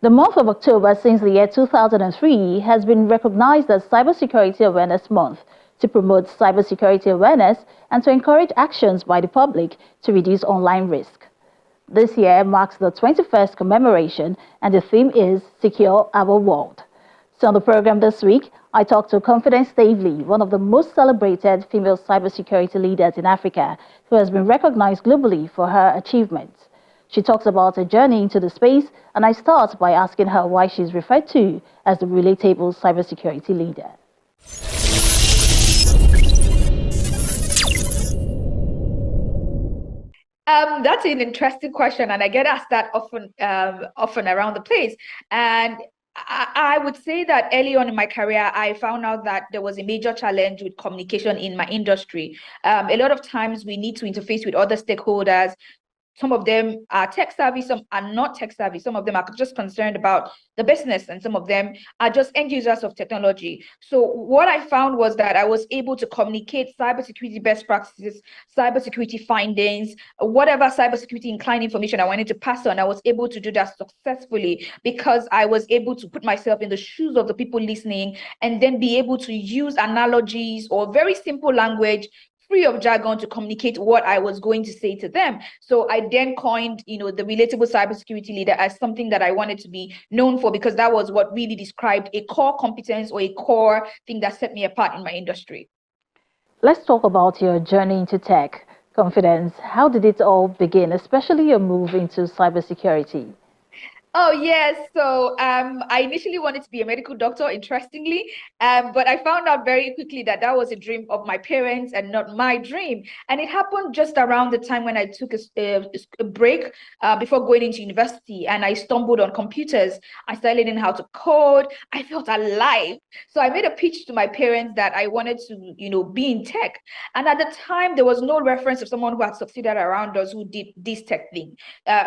The month of October since the year 2003 has been recognized as Cybersecurity Awareness Month to promote cybersecurity awareness and to encourage actions by the public to reduce online risk. This year marks the 21st commemoration and the theme is Secure Our World. So on the program this week, I talked to Confidence Stavely, one of the most celebrated female cybersecurity leaders in Africa, who has been recognized globally for her achievements. She talks about her journey into the space, and I start by asking her why she's referred to as the relatable cybersecurity leader. That's an interesting question, and I get asked that often around the place. And I would say that early on in my career, I found out that there was a major challenge with communication in my industry. A lot of times we need to interface with other stakeholders. Some of them are tech savvy, some are not tech savvy. Some of them are just concerned about the business, and some of them are just end users of technology. So what I found was that I was able to communicate cybersecurity best practices, cybersecurity findings, whatever cybersecurity inclined information I wanted to pass on. I was able to do that successfully because I was able to put myself in the shoes of the people listening and then be able to use analogies or very simple language free of jargon to communicate what I was going to say to them. So I then coined, the relatable cybersecurity leader as something that I wanted to be known for, because that was what really described a core competence or a core thing that set me apart in my industry. Let's talk about your journey into tech. Confidence, how did it all begin, especially your move into cybersecurity? Oh, yes. So I initially wanted to be a medical doctor, interestingly, but I found out very quickly that that was a dream of my parents and not my dream. And it happened just around the time when I took a break before going into university, and I stumbled on computers. I started learning how to code. I felt alive. So I made a pitch to my parents that I wanted to, be in tech. And at the time, there was no reference of someone who had succeeded around us who did this tech thing,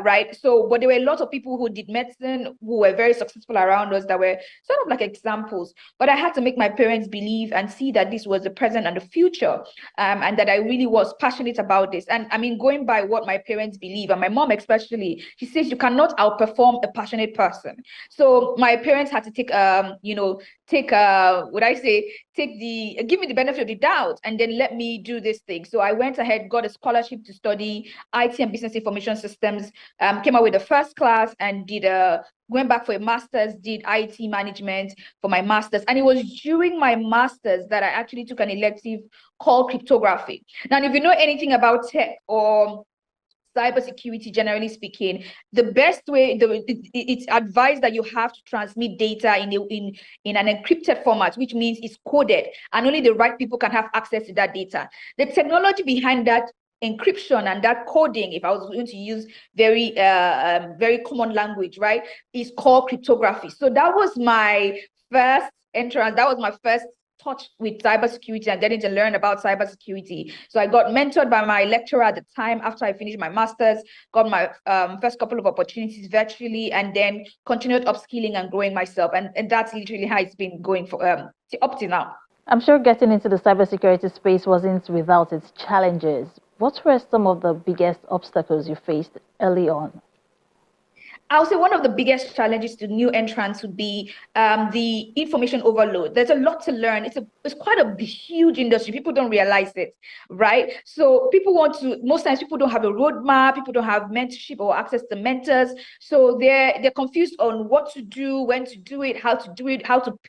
right? So, but there were a lot of people who did medicine who were very successful around us that were sort of like examples. But I had to make my parents believe and see that this was the present and the future, and that I really was passionate about this. And I mean, going by what my parents believe, and my mom especially, she says you cannot outperform a passionate person. So my parents had to give me the benefit of the doubt and then let me do this thing. So I went ahead, got a scholarship to study IT and business information systems, came out with a first class, and went back for a master's, did IT management for my master's. And it was during my master's that I actually took an elective called cryptography. Now, if you know anything about tech or cybersecurity, generally speaking, the best way, it's advised that you have to transmit data in an encrypted format, which means it's coded, and only the right people can have access to that data. The technology behind that encryption and that coding, if I was going to use very common language, right, is called cryptography. So that was my first entrance. That was my first touch with cybersecurity and getting to learn about cybersecurity. So I got mentored by my lecturer at the time after I finished my master's, got my first couple of opportunities virtually, and then continued upskilling and growing myself. And that's literally how it's been going for up to now. I'm sure getting into the cybersecurity space wasn't without its challenges. What were some of the biggest obstacles you faced early on? I would say one of the biggest challenges to new entrants would be the information overload. There's a lot to learn. It's quite a huge industry. People don't realize it, right? So most times people don't have a roadmap. People don't have mentorship or access to mentors. So they're confused on what to do, when to do it, how to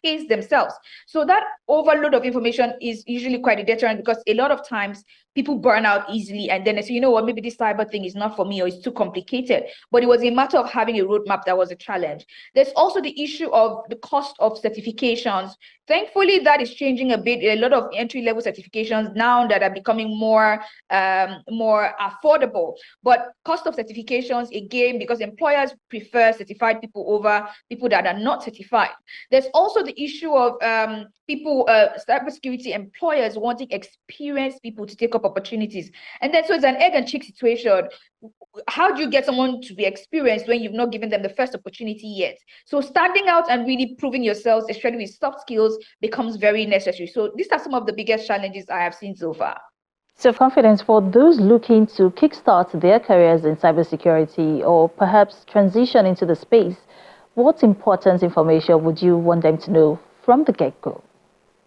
pace themselves. So that overload of information is usually quite a deterrent, because a lot of times people burn out easily, and then they say, you know what, maybe this cyber thing is not for me, or it's too complicated. But it was a matter of having a roadmap that was a challenge. There's also the issue of the cost of certifications. Thankfully, that is changing a bit. A lot of entry-level certifications now that are becoming more affordable. But cost of certifications, again, because employers prefer certified people over people that are not certified. There's also the issue of cybersecurity employers wanting experienced people to take up opportunities. And then so it's an egg and chick situation. How do you get someone to be experienced when you've not given them the first opportunity yet? So standing out and really proving yourselves, especially with soft skills, becomes very necessary. So these are some of the biggest challenges I have seen so far. So Confidence, for those looking to kickstart their careers in cybersecurity or perhaps transition into the space, What important information would you want them to know from the get-go?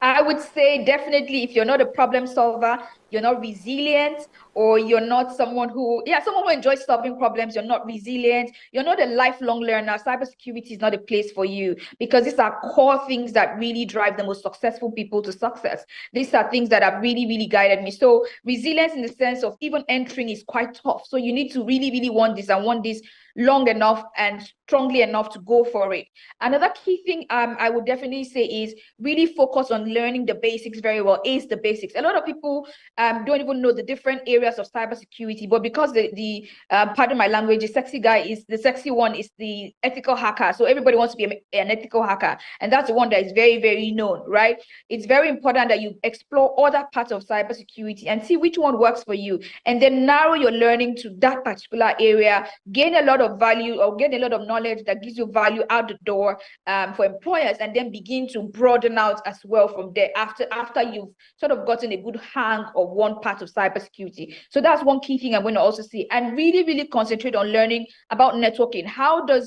I would say definitely if you're not a problem solver, you're not resilient, or you're not someone who enjoys solving problems, you're not resilient, you're not a lifelong learner, cybersecurity is not a place for you, because these are core things that really drive the most successful people to success. These are things that have really, really guided me. So resilience in the sense of even entering is quite tough. So you need to really, really want this and want this long enough and strongly enough to go for it. Another key thing I would definitely say is really focus on learning the basics very well. Ace the basics. A lot of people don't even know the different areas of cybersecurity, but because pardon my language, the sexy one is the ethical hacker. So everybody wants to be an ethical hacker, and that's the one that is very, very known, right? It's very important that you explore other parts of cybersecurity and see which one works for you, and then narrow your learning to that particular area. Gain a lot of value or gain a lot of knowledge that gives you value out the door for employers, and then begin to broaden out as well from there after you've sort of gotten a good hang of one part of cybersecurity. So that's one key thing I'm going to also see, and really, really concentrate on learning about networking. How do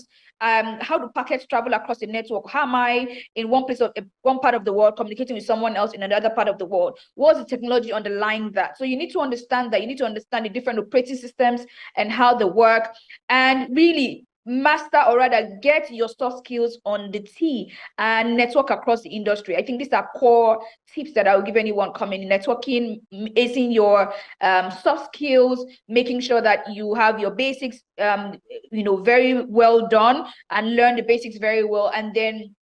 packets travel across the network? How am I in one part of the world communicating with someone else in another part of the world? What's the technology underlying that? So you need to understand that. You need to understand the different operating systems and how they work, and really master, or rather get your soft skills on the T and network across the industry. I think these are core tips that I will give anyone coming in: networking, acing your soft skills, making sure that you have your basics very well done and learn the basics very well, and then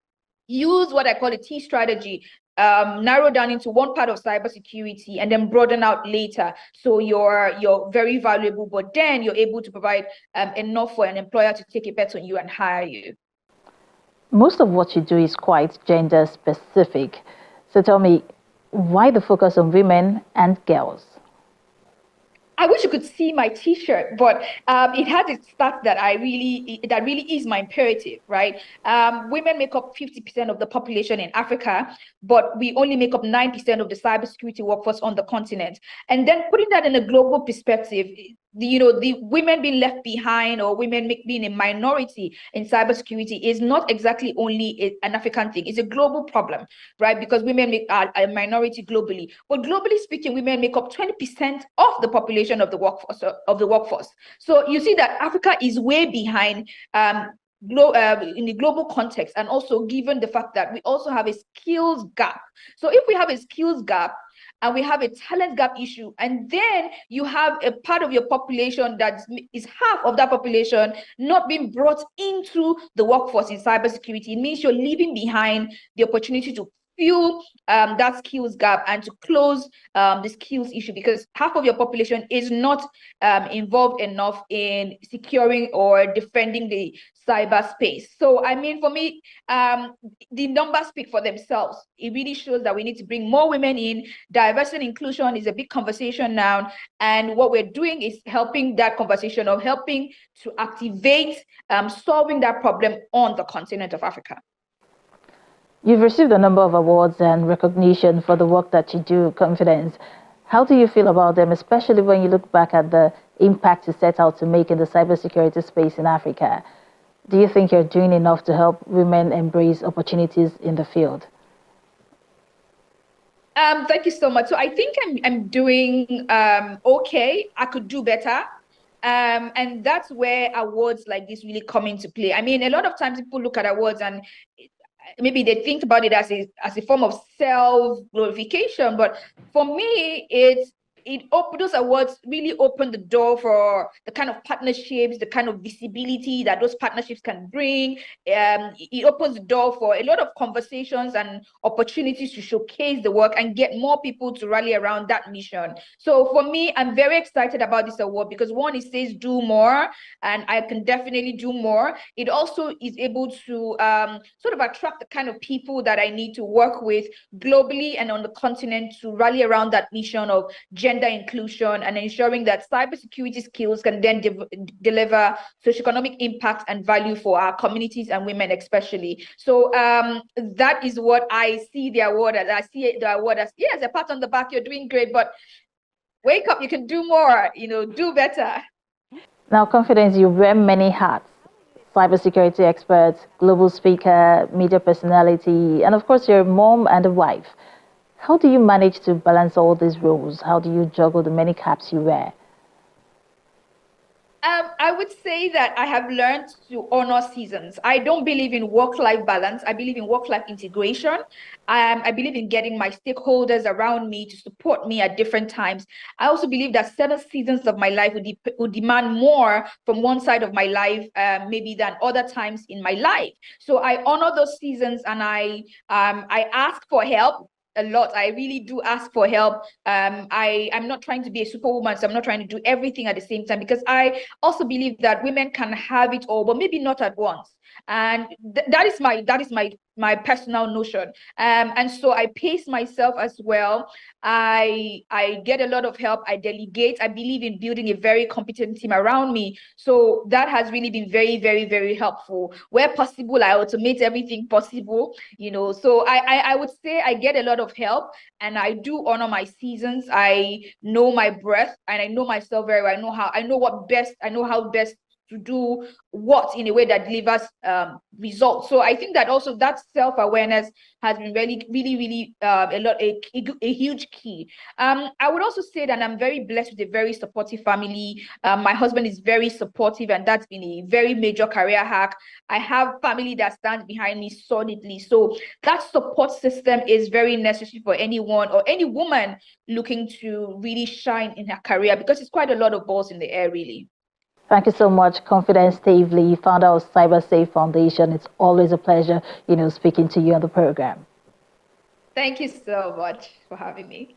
use what I call a T strategy. Narrow down into one part of cybersecurity and then broaden out later. So you're very valuable, but then you're able to provide enough for an employer to take a bet on you and hire you. Most of what you do is quite gender specific. So tell me, why the focus on women and girls? I wish you could see my T-shirt, but it has a stat that really is my imperative, right? Women make up 50% of the population in Africa, but we only make up 9% of the cybersecurity workforce on the continent. And then putting that in a global perspective, the women being left behind, or women being a minority in cybersecurity, is not exactly only an African thing. It's a global problem, right? Because women are a minority globally. But globally speaking, women make up 20% of the population of the workforce. So you see that Africa is way behind in the global context, and also given the fact that we also have a skills gap. So if we have a skills gap, and we have a talent gap issue, and then you have a part of your population that is half of that population not being brought into the workforce in cybersecurity, it means you're leaving behind the opportunity to fill that skills gap and to close the skills issue, because half of your population is not involved enough in securing or defending the cyberspace. So I mean, for me, the numbers speak for themselves. It really shows that we need to bring more women in. Diversity and inclusion is a big conversation now, and what we're doing is helping that conversation, of helping to activate solving that problem on the continent of Africa. You've received a number of awards and recognition for the work that you do, Confidence. How do you feel about them, especially when you look back at the impact you set out to make in the cybersecurity space in Africa? Do you think you're doing enough to help women embrace opportunities in the field? Thank you so much. So I think I'm doing okay. I could do better. And that's where awards like this really come into play. I mean, a lot of times people look at awards and maybe they think about it as a form of self glorification, but for me, those awards really open the door for the kind of partnerships, the kind of visibility that those partnerships can bring. It opens the door for a lot of conversations and opportunities to showcase the work and get more people to rally around that mission. So for me, I'm very excited about this award, because one, it says do more, and I can definitely do more. It also is able to sort of attract the kind of people that I need to work with globally and on the continent to rally around that mission of gender inclusion and ensuring that cybersecurity skills can then deliver socioeconomic impact and value for our communities and women especially. So that is what I see the award as. I see the award as, yes, a pat on the back, you're doing great, but wake up, you can do more, do better. Now, Confidence, you wear many hats. cybersecurity expert, global speaker, media personality, and of course, you're a mom and a wife. How do you manage to balance all these roles? How do you juggle the many caps you wear? I would say that I have learned to honor seasons. I don't believe in work-life balance. I believe in work-life integration. I believe in getting my stakeholders around me to support me at different times. I also believe that certain seasons of my life would demand more from one side of my life, maybe than other times in my life. So I honor those seasons, and I ask for help a lot. I really do ask for help. I'm not trying to be a superwoman, so I'm not trying to do everything at the same time, because I also believe that women can have it all, but maybe not at once. And that is my personal notion. And so I pace myself as well. I get a lot of help. I delegate. I believe in building a very competent team around me. So that has really been very, very, very helpful. Where possible, I automate everything possible. So I would say I get a lot of help, and I do honor my seasons. I know my breath, and I know myself very well. I know how best to do what in a way that delivers results. So I think that also that self-awareness has been really, really, really a huge key. I would also say that I'm very blessed with a very supportive family. My husband is very supportive, and that's been a very major career hack. I have family that stands behind me solidly. So that support system is very necessary for anyone or any woman looking to really shine in her career, because it's quite a lot of balls in the air, really. Thank you so much, Confidence Steve Lee, founder of Cyber Safe Foundation. It's always a pleasure, speaking to you on the program. Thank you so much for having me.